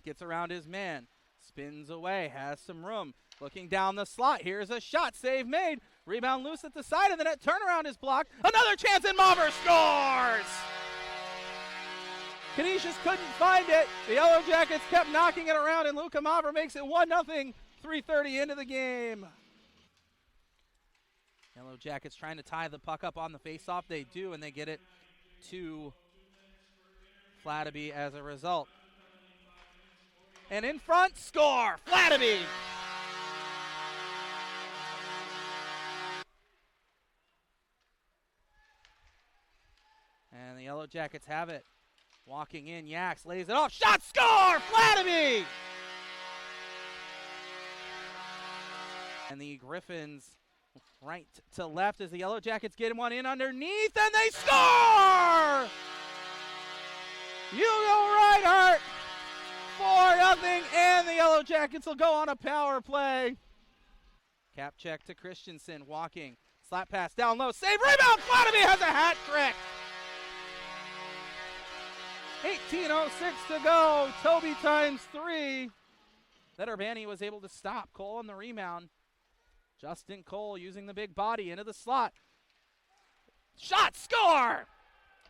gets around his man, spins away, has some room, looking down the slot. Here's a shot, save made, rebound loose at the side of the net, turnaround is blocked, another chance, and Mauver scores! Canisius couldn't find it. The Yellow Jackets kept knocking it around, and Luka Mauver makes it 1-0, 3:30 into the game. Yellow Jackets trying to tie the puck up on the faceoff. They do, and they get it to Fladeby as a result. And in front, score! Fladeby! And the Yellow Jackets have it. Walking in, Yaks lays it off. Shot, score! Fladeby! And the Griffins right to left as the Yellow Jackets get one in underneath, and they score! Hugo Reinhardt, 4-0, and the Yellow Jackets will go on a power play. Cap check to Christensen, walking, slap pass down low, save, rebound, Fladeby has a hat trick! 18:06 to go, Toby times 3. That Urbani was able to stop. Cole on the rebound. Justin Cole using the big body into the slot. Shot, score!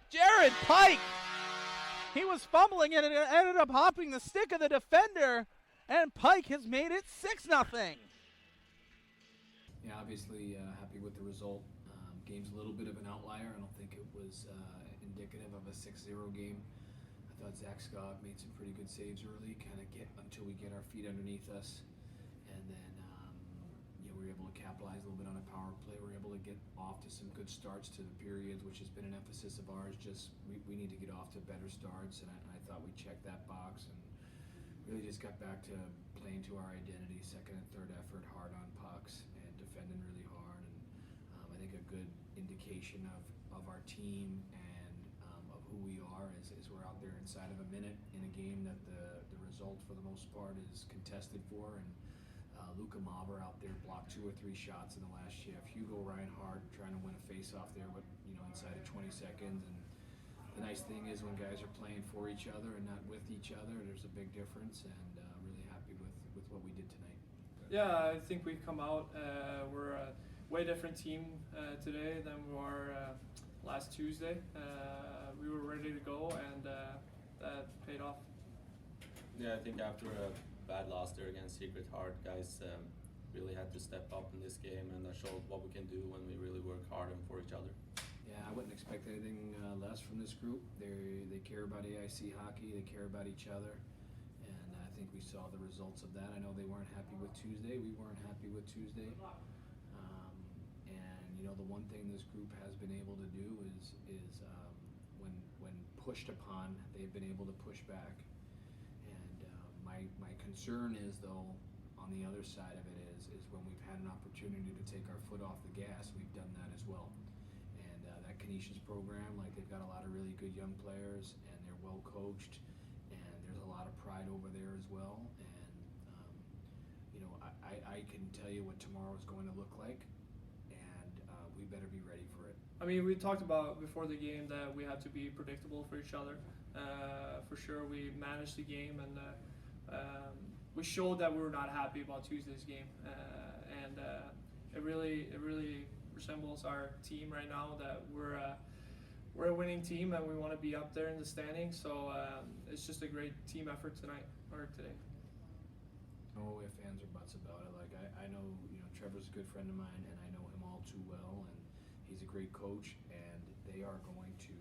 Jared Pike. He was fumbling and it ended up hopping the stick of the defender, and Pike has made it 6-0. Yeah, obviously happy with the result. Game's a little bit of an outlier. I don't think it was indicative of a 6-0 game. I thought Zack Skog made some pretty good saves early, kind of until we get our feet underneath us, and then we were able to capitalize a little bit on a power play. We were able to get off to some good starts to the periods, which has been an emphasis of ours. Just we need to get off to better starts, and I thought we checked that box and really just got back to playing to our identity, second and third effort, hard on pucks and defending really hard. And I think a good indication of our team and of who we are is we're out there inside of a minute in a game that the result for the most part is contested for, and Luka Mauver out there blocked 2 or 3 shots in the last shift. Hugo Reinhardt trying to win a face-off there, but inside of 20 seconds. And the nice thing is when guys are playing for each other and not with each other, there's a big difference. And really happy with what we did tonight. Yeah, I think we've come out. We're a way different team today than we were last Tuesday. We were ready to go, and that paid off. Yeah, I think after a bad loss there against Secret Heart, guys really had to step up in this game, and that showed what we can do when we really work hard and for each other. Yeah, I wouldn't expect anything less from this group. They care about AIC hockey, they care about each other, and I think we saw the results of that. I know they weren't happy with Tuesday. We weren't happy with Tuesday. And the one thing this group has been able to do is when pushed upon, they've been able to push back. My concern is, though, on the other side of it is when we've had an opportunity to take our foot off the gas, we've done that as well. And that Canisius program, they've got a lot of really good young players, and they're well coached, and there's a lot of pride over there as well. And I can tell you what tomorrow is going to look like, and we better be ready for it. I mean, we talked about before the game that we have to be predictable for each other. For sure, we managed the game, and we showed that we were not happy about Tuesday's game, and it really resembles our team right now. That we're a winning team, and we want to be up there in the standings. So it's just a great team effort tonight or today. No ifs, ands, or buts about it. I know Trevor's a good friend of mine, and I know him all too well, and he's a great coach. And they are going to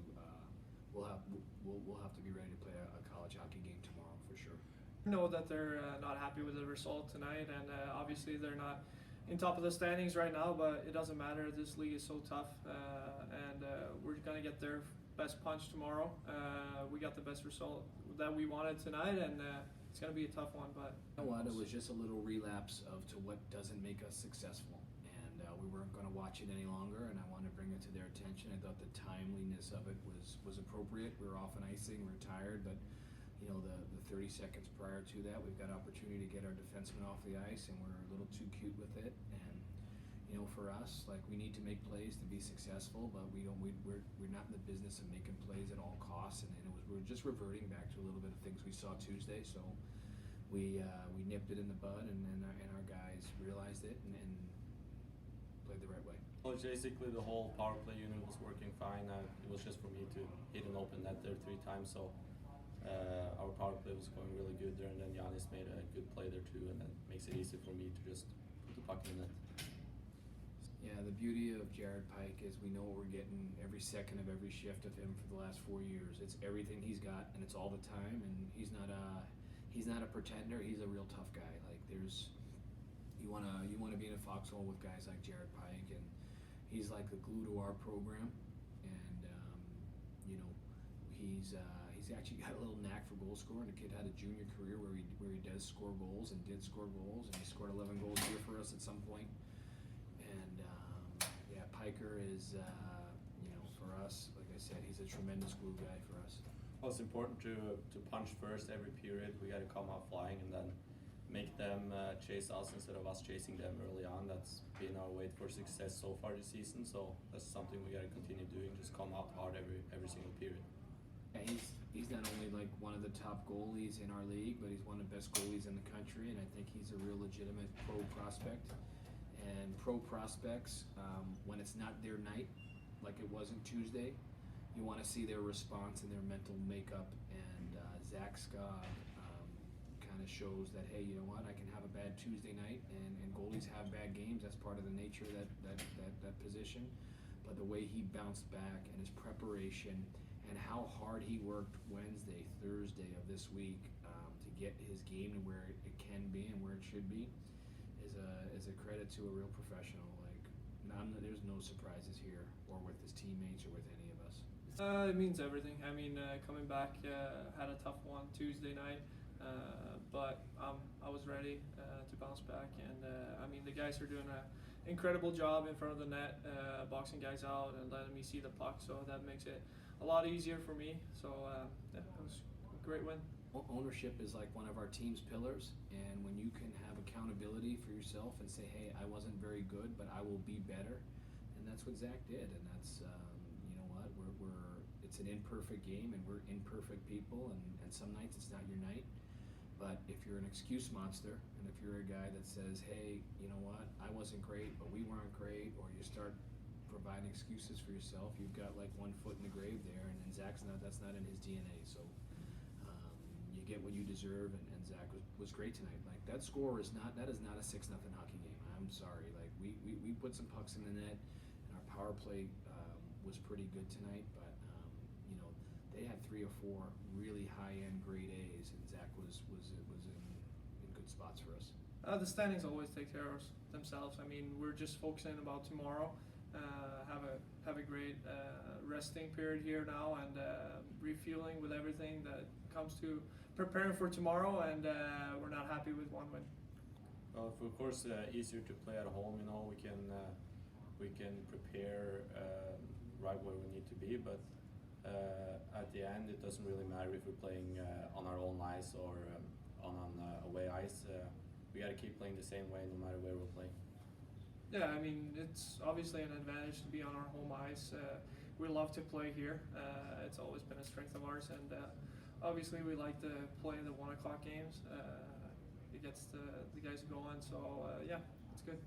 we'll have to be ready to play a college hockey game tomorrow for sure. Know that they're not happy with the result tonight, and obviously they're not in top of the standings right now, but it doesn't matter. This league is so tough, and we're going to get their best punch tomorrow. We got the best result that we wanted tonight, and it's going to be a tough one. But you know what? It was just a little relapse to what doesn't make us successful, and we weren't going to watch it any longer, and I wanted to bring it to their attention. I thought the timeliness of it was appropriate. We were off an icing, we were tired, but the 30 seconds prior to that, we've got opportunity to get our defensemen off the ice, and we're a little too cute with it. And for us, we need to make plays to be successful, but we're not in the business of making plays at all costs. And we're just reverting back to a little bit of things we saw Tuesday. So we nipped it in the bud, and our guys realized it and played the right way. Well, basically the whole power play unit was working fine. It was just for me to hit an open net there 3 times, so our power play was going really good there, and then Giannis made a good play there too, and that makes it easy for me to just put the puck in the net. Yeah, the beauty of Jared Pike is we know what we're getting every second of every shift of him for the last 4 years. It's everything he's got, and it's all the time. And he's not a pretender. He's a real tough guy. Like you wanna be in a foxhole with guys like Jared Pike, and he's like the glue to our program. And he's actually got a little knack for goal scoring. The kid had a junior career where he does score goals and did score goals, and he scored 11 goals a year for us at some point. And Piker is, for us, like I said, he's a tremendous glue guy for us. Well, it's important to punch first every period. We got to come out flying and then make them chase us instead of us chasing them early on. That's been our way for success so far this season. So that's something we got to continue doing. Just come out hard every single period. Yeah, he's not only like one of the top goalies in our league, but he's one of the best goalies in the country, and I think he's a real legitimate pro prospect. And pro prospects, when it's not their night, like it wasn't Tuesday, you want to see their response and their mental makeup. And Zach Skog kind of shows that, hey, you know what, I can have a bad Tuesday night, and goalies have bad games. That's part of the nature of that position. But the way he bounced back and his preparation and how hard he worked Wednesday, Thursday of this week to get his game to where it can be and where it should be is a credit to a real professional. There's no surprises here, or with his teammates, or with any of us. It means everything. I mean, coming back, had a tough one Tuesday night, but I was ready to bounce back. And I mean, the guys are doing an incredible job in front of the net, boxing guys out and letting me see the puck. So that makes it a lot easier for me. So it was a great win. Ownership is like one of our team's pillars, and when you can have accountability for yourself and say, hey, I wasn't very good, but I will be better, and that's what Zach did. And that's you know what, it's an imperfect game, and we're imperfect people, and some nights it's not your night. But if you're an excuse monster, and if you're a guy that says, hey, you know what, I wasn't great, but we weren't great, or you start providing excuses for yourself, you've got like one foot in the grave there, and Zach's that's not in his DNA. So you get what you deserve, and Zach was great tonight. Like that score is not a 6-0 hockey game. I'm sorry. Like we put some pucks in the net, and our power play was pretty good tonight. But they had 3 or 4 really high-end grade A's, and Zach was in good spots for us. The standings always take care of themselves. I mean, we're just focusing about tomorrow. Have a great resting period here now, and refueling with everything that comes to preparing for tomorrow. And we're not happy with one win. Well, of course, easier to play at home. We can prepare right where we need to be, but at the end, it doesn't really matter if we're playing on our own ice or on away ice. We got to keep playing the same way no matter where we're playing. Yeah, I mean, it's obviously an advantage to be on our home ice. We love to play here. It's always been a strength of ours, and obviously we like to play the 1 o'clock games. It gets the guys going, so yeah, it's good.